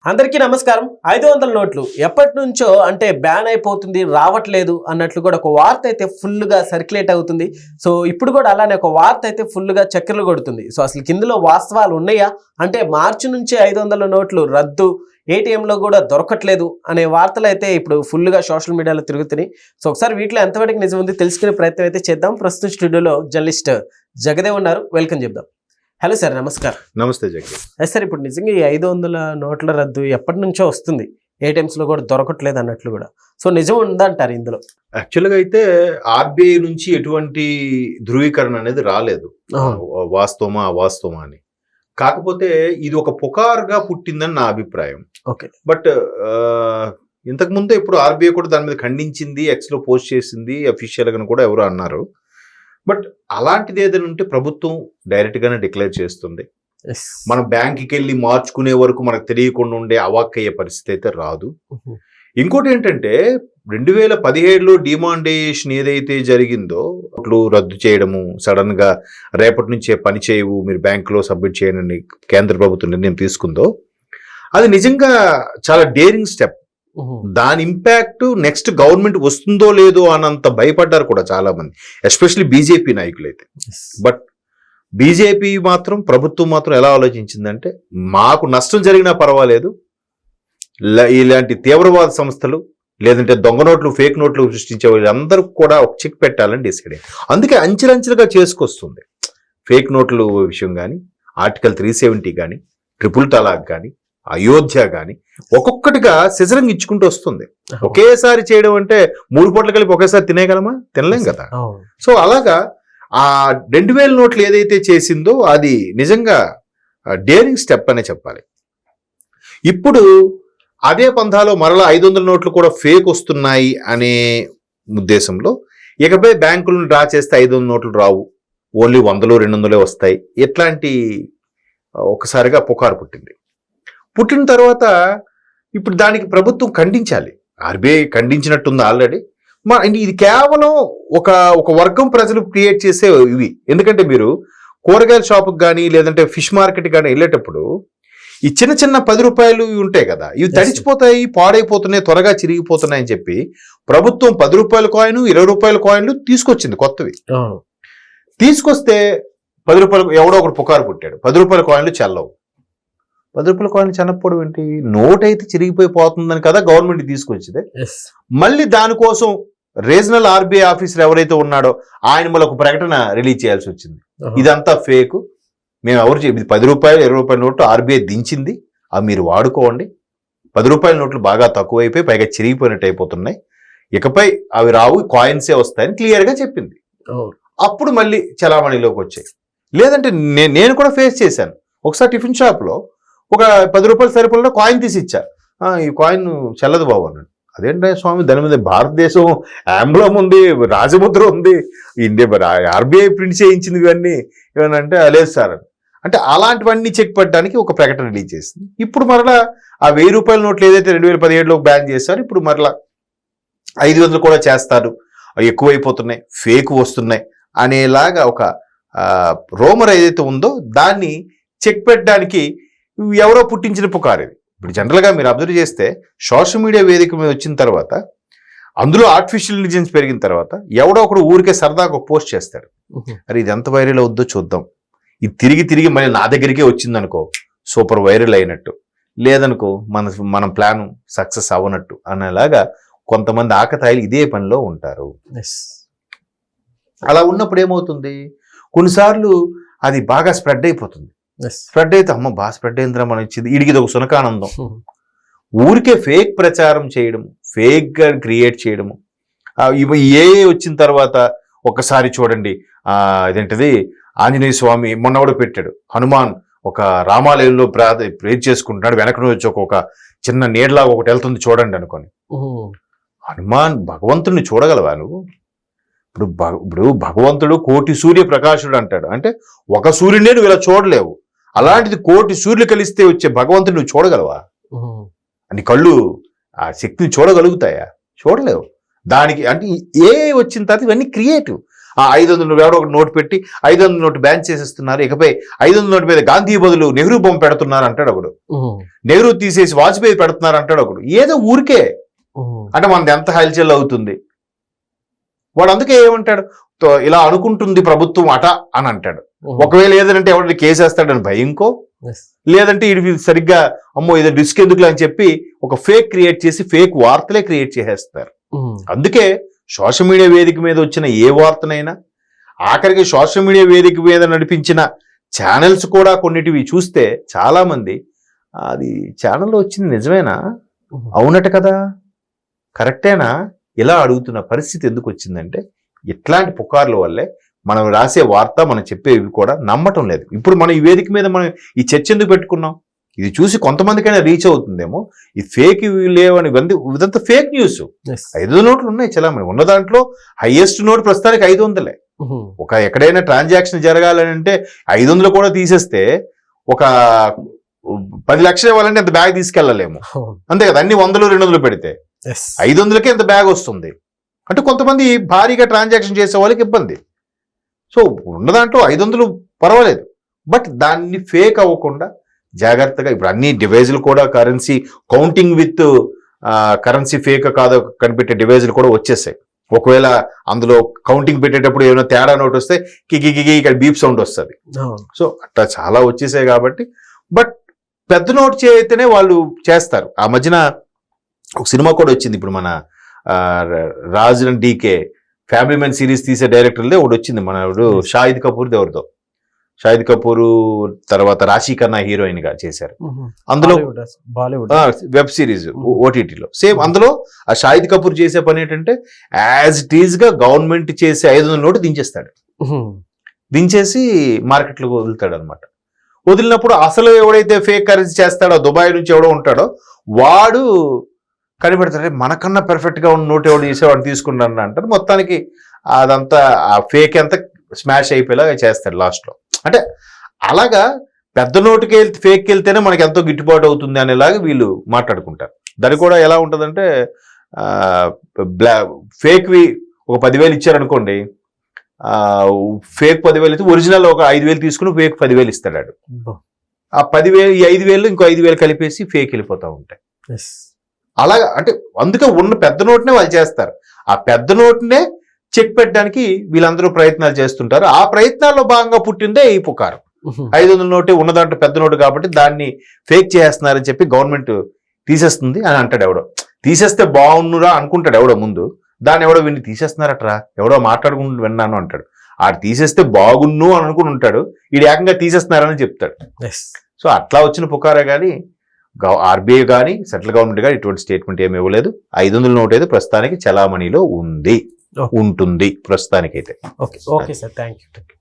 అందరికీ నమస్కారం. 500 నోట్లు ఎప్పటి నుంచో అంటే బ్యాన్ అయిపోతుంది, రావట్లేదు అన్నట్లు కూడా ఒక వార్త అయితే ఫుల్గా సర్క్యులేట్ అవుతుంది. సో ఇప్పుడు కూడా అలానే ఒక వార్త అయితే ఫుల్గా చక్కర్లు కొడుతుంది. సో అసలు కిందలో వాస్తవాలు ఉన్నాయా అంటే మార్చి నుంచి 500 నోట్లు రద్దు, ఏటీఎంలో కూడా దొరకట్లేదు అనే వార్తలు అయితే ఇప్పుడు ఫుల్గా సోషల్ మీడియాలో తిరుగుతున్నాయి. సో ఒకసారి వీటిలో ఎంతవరకు నిజం ఉంది తెలుసుకునే ప్రయత్నం అయితే చేద్దాం. ప్రస్తుతం స్టూడియోలో జర్నలిస్ట్ జగదేవ్ ఉన్నారు, వెల్కమ్ చెప్దాం. హలో సార్, నమస్కారం. నమస్తే జగ్గి. సార్ ఇప్పుడు నిజంగా ఈ 500 నోట్ల రద్దు ఎప్పటి నుంచో వస్తుంది, ఏటీఎంస్ లో కూడా దొరకట్లేదు అన్నట్లు కూడా. సో నిజం ఉందంటారు ఇందులో? యాక్చువల్గా అయితే ఆర్బీఐ నుంచి ఎటువంటి ధృవీకరణ అనేది రాలేదు, వాస్తవమా అవాస్తవమా అని. కాకపోతే ఇది ఒక పుకారుగా పుట్టిందని నా అభిప్రాయం. ఓకే. బట్ ఇంతకుముందే ఇప్పుడు ఆర్బీఐ కూడా దాని మీద ఖండించింది, ఎక్స్ లో పోస్ట్ చేసింది, అఫీషియల్ గా కూడా ఎవరు అన్నారు. బట్ అలాంటిది ఏదైనా ఉంటే ప్రభుత్వం డైరెక్ట్ గానే డిక్లేర్ చేస్తుంది. మనం బ్యాంక్కి వెళ్ళి మార్చుకునే వరకు మనకు తెలియకుండా ఉండే అవాక్కయ్యే పరిస్థితి అయితే రాదు. ఇంకోటి ఏంటంటే 2017లో డిమాండేషన్ ఏదైతే జరిగిందో అట్లు రద్దు చేయడము, సడన్ గా రేపటి నుంచే పని చేయవు, మీరు బ్యాంకులో సబ్మిట్ చేయనని కేంద్ర ప్రభుత్వం నిర్ణయం తీసుకుందో అది నిజంగా చాలా డేరింగ్ స్టెప్. దాని ఇంపాక్ట్ నెక్స్ట్ గవర్నమెంట్ వస్తుందో లేదో అనంత భయపడ్డారు కూడా చాలా మంది, ఎస్పెషల్లీ బీజేపీ నాయకులు అయితే. బట్ బీజేపీ మాత్రం, ప్రభుత్వం మాత్రం ఎలా ఆలోచించిందంటే మాకు నష్టం జరిగినా పర్వాలేదు, ఇలాంటి తీవ్రవాద సంస్థలు లేదంటే దొంగ నోట్లు, ఫేక్ నోట్లు సృష్టించే వాళ్ళందరూ కూడా ఒక చెక్ పెట్టాలని డిసైడ్ అయ్యారు. అందుకే అంచెలంచెలుగా చేసుకొస్తుంది. ఫేక్ నోట్ల విషయం కానీ, ఆర్టికల్ 370 కానీ, ట్రిపుల్ తలాక్ కానీ, అయోధ్య కానీ ఒక్కొక్కటిగా సిజరింగ్ ఇచ్చుకుంటూ వస్తుంది. ఒకేసారి చేయడం అంటే 3 పూటలు కలిపి ఒకేసారి తినేయగలమా? తినలేం కదా. సో అలాగా ఆ 2000 నోట్లు ఏదైతే చేసిందో అది నిజంగా డేరింగ్ స్టెప్ అనే చెప్పాలి. ఇప్పుడు అదే పంథాలో మరలా 500 నోట్లు కూడా ఫేక్ వస్తున్నాయి అనే ఉద్దేశంలో ఇకపై బ్యాంకులను డ్రా చేస్తే 500 నోట్లు రావు, ఓన్లీ 100, 200 వస్తాయి, ఇట్లాంటి ఒకసారిగా పుకారు పుట్టింది. పుట్టిన తర్వాత ఇప్పుడు దానికి ప్రభుత్వం ఖండించాలి. ఆర్బీఐ ఖండించినట్టుంది ఆల్రెడీ. ఇది కేవలం ఒక వర్గం ప్రజలు క్రియేట్ చేసే ఇవి. ఎందుకంటే మీరు కూరగాయల షాపుకి కానీ లేదంటే ఫిష్ మార్కెట్ కానీ వెళ్ళేటప్పుడు ఈ చిన్న చిన్న 10 రూపాయలు ఉంటాయి కదా, ఇవి తడిచిపోతాయి, పాడైపోతున్నాయి, త్వరగా చిరిగిపోతున్నాయి అని చెప్పి ప్రభుత్వం 10 రూపాయల కాయిన్, 20 రూపాయల కాయిన్లు తీసుకొచ్చింది కొత్తవి. తీసుకొస్తే 10 రూపాయలు ఎవడో ఒకటి పుకారు పుట్టాడు, 10 రూపాయల కాయిన్లు చెల్లవు. 10 రూపాయల కాయిన్ చెన్నపోవడం ఏంటి? నోట్ అయితే చిరిగిపోతుందని కదా గవర్నమెంట్ తీసుకొచ్చింది. మళ్ళీ దానికోసం రీజనల్ ఆర్బీఐ ఆఫీసర్ ఎవరైతే ఉన్నాడో ఆయన మళ్ళీ ఒక ప్రకటన రిలీజ్ చేయాల్సి వచ్చింది. ఇదంతా ఫేక్, మేము ఎవరు 10 రూపాయలు 20 రూపాయల నోట్లు ఆర్బీఐ దించింది, అవి మీరు వాడుకోండి. 10 రూపాయల నోట్లు బాగా తక్కువైపోయి పైగా చిరిగిపోయినట్టు అయిపోతున్నాయి, ఇకపై అవి రావు, కాయిన్సే వస్తాయని క్లియర్ గా చెప్పింది. అప్పుడు మళ్ళీ చలామణిలోకి వచ్చాయి. లేదంటే నేను కూడా ఫేస్ చేశాను. ఒకసారి టిఫిన్ షాప్ లో ఒక 10 రూపాయల సరిపడలో కాయిన్ తీసి ఇచ్చా, ఈ కాయిన్ చెల్లదు బాబు అన్నాడు. అదేంటే స్వామి, దాని మీద భారతదేశం ఆంగ్లం ఉంది, రాజముద్ర ఉంది, ఇండియా ఆర్బీఐ ప్రింట్ చేయించింది, ఇవన్నీ ఏమనంటే లేదు సార్ అని. అంటే అలాంటివన్నీ చెక్ పెట్టడానికి ఒక ప్రకటన రిలీజ్ చేసింది. ఇప్పుడు మరలా ఆ 1000 రూపాయల నోట్లు ఏదైతే 2017లో బ్యాన్ చేశారో ఇప్పుడు మరలా 500 కూడా చేస్తారు, ఎక్కువైపోతున్నాయి, ఫేక్ వస్తున్నాయి అనేలాగా ఒక రోమర్ ఏదైతే ఉందో దాన్ని చెక్ పెట్టడానికి ఎవరో పుట్టించిన పుకారు ఇది. ఇప్పుడు జనరల్గా మీరు అబ్జర్వ్ చేస్తే సోషల్ మీడియా వేదిక మీద వచ్చిన తర్వాత, అందులో ఆర్టిఫిషియల్ ఇంటెలిజెన్స్ పెరిగిన తర్వాత ఎవడో ఒకడు ఊరికే సరదాగా ఒక పోస్ట్ చేస్తాడు, అరే ఇది ఎంత వైరల్ అవుద్దో చూద్దాం, ఇది తిరిగి తిరిగి మళ్ళీ నా దగ్గరికే వచ్చిందనుకో సూపర్ వైరల్ అయినట్టు, లేదనుకో మన ప్లాన్ సక్సెస్ అవ్వనట్టు అనేలాగా కొంతమంది ఆకతాయిలు ఇదే పనిలో ఉంటారు. అలా ఉన్నప్పుడు ఏమవుతుంది, కొన్నిసార్లు అది బాగా స్ప్రెడ్ అయిపోతుంది. స్ప్రెడ్ అయితే అమ్మ బాగా స్ప్రెడ్ అయిందిరా మనం ఇచ్చింది, వీడికి ఇది ఒక సునకానందం. ఊరికే ఫేక్ ప్రచారం చేయడం, ఫేక్ గా క్రియేట్ చేయడము. ఇవి ఏ వచ్చిన తర్వాత ఒకసారి చూడండి, ఇదేంటిది ఆంజనేయ స్వామి మొన్నవాడు పెట్టాడు, హనుమాన్ ఒక రామాలయంలో ప్రేర్ చేసుకుంటున్నాడు, వెనక నుంచి ఒక చిన్న నీడలాగా ఒకటి వెళ్తుంది చూడండి అనుకొని. హనుమాన్ భగవంతుడిని చూడగలవా నువ్వు? ఇప్పుడు భగవంతుడు కోటి సూర్య ప్రకాశుడు అంటాడు, అంటే ఒక సూర్యుడే నువ్వు ఇలా చూడలేవు, అలాంటిది కోటి సూర్యులు కలిస్తే వచ్చే భగవంతుడు నువ్వు చూడగలవా? నీ కళ్ళు ఆ శక్తిని చూడగలుగుతాయా? చూడలేవు. దానికి అంటే ఏ వచ్చిన తర్వాత ఇవన్నీ క్రియేటివ్. ఆ 500 ఎవడో ఒక నోటు పెట్టి 500 నోటు బ్యాన్ చేసేస్తున్నారు, ఇకపై 500 నోటు మీద గాంధీ బదులు నెహ్రూ బొమ్మ పెడుతున్నారు అంటాడు ఒకడు, నెహ్రూ తీసేసి వాజ్పేయి పెడుతున్నారు అంటాడు ఒకడు. ఏదో ఊరికే అంటే మనది ఎంత హల్చల్ అవుతుంది. వాడు అందుకే ఏమంటాడు, ఇలా అనుకుంటుంది ప్రభుత్వం అట అని అంటాడు. ఒకవేళ ఏదంటే ఎవరిని కేసేస్తాడని భయంకో, లేదంటే ఇది సరిగ్గా అమ్మో ఇది రిస్క్ ఎందుకులే అని చెప్పి ఒక ఫేక్ క్రియేట్ చేసి ఫేక్ వార్తలే క్రియేట్ చేసేస్తారు. అందుకే సోషల్ మీడియా వేదిక మీద వచ్చిన ఏ వార్తనైనా, ఆఖరికి సోషల్ మీడియా వేదిక మీద నడిపించిన ఛానల్స్ కూడా కొన్నిటివి చూస్తే చాలా మంది అది ఛానల్లో వచ్చింది నిజమేనా, అవునట కదా, కరెక్టేనా, ఇలా అడుగుతున్న పరిస్థితి ఎందుకు వచ్చిందంటే ఇట్లాంటి పుకార్ల వల్లే మనం రాసే వార్త మనం చెప్పేవి కూడా నమ్మటం లేదు. ఇప్పుడు మనం ఈ వేదిక మీద మనం ఈ చర్చ ఎందుకు పెట్టుకున్నాం, ఇది చూసి కొంతమందికైనా రీచ్ అవుతుందేమో, ఈ ఫేక్ లేవని ఇదంతా ఫేక్ న్యూస్. 500 నోట్లు ఉన్నాయి చలామణి, ఉన్న దాంట్లో హైయెస్ట్ నోట్ ప్రస్తుతానికి 500. ఒక ఎక్కడైనా ట్రాన్సాక్షన్ జరగాలని అంటే 500 కూడా తీసేస్తే ఒక 10 లక్షలు ఇవ్వాలంటే ఎంత బ్యాగ్ తీసుకెళ్ళలేము, అంతే కదా. అన్ని 100, 200 పెడితే 500కే ఎంత బ్యాగ్ వస్తుంది అంటే కొంతమంది భారీగా ట్రాన్సాక్షన్ చేసే వాళ్ళకి ఇబ్బంది. సో ఉన్న దాంట్లో 500 పర్వాలేదు, బట్ దాన్ని ఫేక్ అవ్వకుండా జాగ్రత్తగా ఇప్పుడు అన్ని డివైజులు కూడా currency counting with currency fake కాదో కనిపెట్టే డివైజులు కూడా వచ్చేసాయి. ఒకవేళ అందులో కౌంటింగ్ పెట్టేటప్పుడు ఏమైనా తేడా నోట్ వస్తే కికి ఇక్కడ బీప్ సౌండ్ వస్తుంది. సో అట్లా చాలా వచ్చేసాయి కాబట్టి, బట్ పెద్ద నోట్ చేస్తేనే వాళ్ళు చేస్తారు. ఆ మధ్యన ఒక సినిమా కూడా వచ్చింది, ఇప్పుడు మన Raj and DK family man series తీసే డైరెక్టర్లే ఒకటి వచ్చింది, మన షాహిద్ కపూర్ ఎవరితో, షాహిద్ కపూర్ తర్వాత రాశి ఖన్నా హీరోయిన్ గా చేశారు. అందులో వెబ్ సిరీస్ ఓటీటీలో సేమ్. అందులో ఆ షాహిద్ కపూర్ చేసే పని ఏంటంటే యాజ్ ఇట్ ఈజ్ గా గవర్నమెంట్ చేసే 500 నోటు దించేస్తాడు, దించేసి మార్కెట్లోకి వదులుతాడు అనమాట. వదిలినప్పుడు అసలు ఎవడైతే ఫేక్ కరెన్సీ చేస్తాడో, దుబాయ్ నుంచి ఎవడో ఉంటాడో వాడు కనిపెడతాడు, మనకన్నా పర్ఫెక్ట్ గా ఉన్న నోట్ ఎవడు చేసేవాడు తీసుకున్నాను అంటారు. మొత్తానికి అదంతా ఆ ఫేక్ అంతా స్మాష్ అయిపోయేలాగా చేస్తాడు లాస్ట్ లో. అంటే అలాగా పెద్ద నోటుకి వెళ్తే ఫేక్కి వెళ్తేనే మనకి ఎంతో గిట్టుబాటు అవుతుంది అనేలాగా వీళ్ళు మాట్లాడుకుంటారు. దానికి కూడా ఎలా ఉంటుందంటే ఫేక్వి ఒక 10,000 ఇచ్చారనుకోండి, ఫేక్ 10,000 అయితే ఒరిజినల్ ఒక 5,000 తీసుకుని ఫేక్ 10,000 ఇస్తాడు. ఆ 10,000 ఈ 5,000 ఇంకో 5,000 కలిపేసి ఫేక్ వెళ్ళిపోతూ ఉంటాయి. అలాగా అంటే అందుకే ఉన్న పెద్ద నోట్నే వాళ్ళు చేస్తారు. ఆ పెద్ద నోట్నే చెక్ పెట్టడానికి వీళ్ళందరూ ప్రయత్నాలు చేస్తుంటారు. ఆ ప్రయత్నాల్లో భాగంగా పుట్టిందే ఈ పుకారు. 500 నోటే ఉన్న దాంట్లో పెద్ద నోటు కాబట్టి దాన్ని ఫేక్ చేస్తున్నారని చెప్పి గవర్నమెంట్ తీసేస్తుంది అని అంటాడు ఎవడో. తీసేస్తే బాగున్నురా అనుకుంటాడు ఎవడో ముందు, దాన్ని ఎవడో విని తీసేస్తున్నారట్రా ఎవడో మాట్లాడుకుంటూ విన్నాను అంటాడు. ఆడు తీసేస్తే బాగున్ను అని అనుకుని ఉంటాడు, వీడు ఏకంగా తీసేస్తున్నారని చెప్తాడు. సో అట్లా వచ్చిన పుకారే కానీ ఆర్బీఐ కానీ సెంట్రల్ గవర్నమెంట్ కానీ ఇటువంటి స్టేట్మెంట్ ఏమి ఇవ్వలేదు. 500 నోట్ అయితే ప్రస్తుతానికి చలామణిలో ఉంటుంది ప్రస్తుతానికైతే. Okay sir, thank you.